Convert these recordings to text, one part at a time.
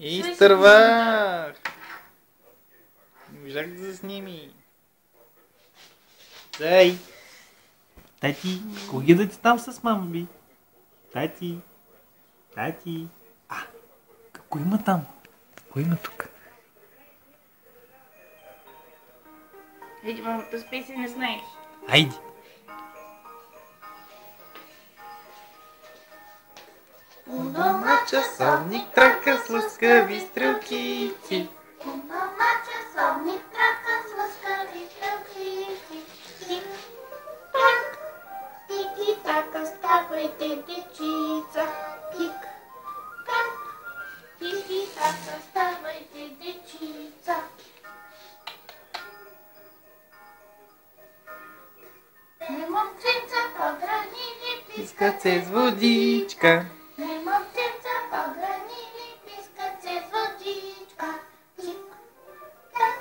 Изтървах! Не можах да засними. Дай! Тати, кога да ти там с мама би? Тати! Тати! Какво има там? Какво има тук? Иди, мама, да спи си, не знаеш. Айди! У дома часовник трака с лъскави стрелкици. У дома часовник трака с лъскави стрелкици. Тик-так, тики-така, ставайте, дечица. Тик-так, тики-така, ставайте, дечица. Не момченца подранили, Пискат се с водичка. не момченца подранили, пискат се с водичка. Тик-так,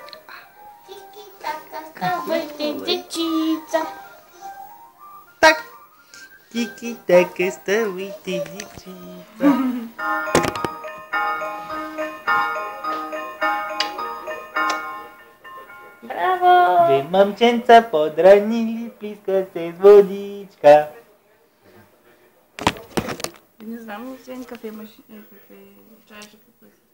тики-така, ставайте, дечица. Так! Тики-така, ставайте, дечица. Браво! Две момченца подранили, плискат се с водичка. Не знам, освен кафе, чаша.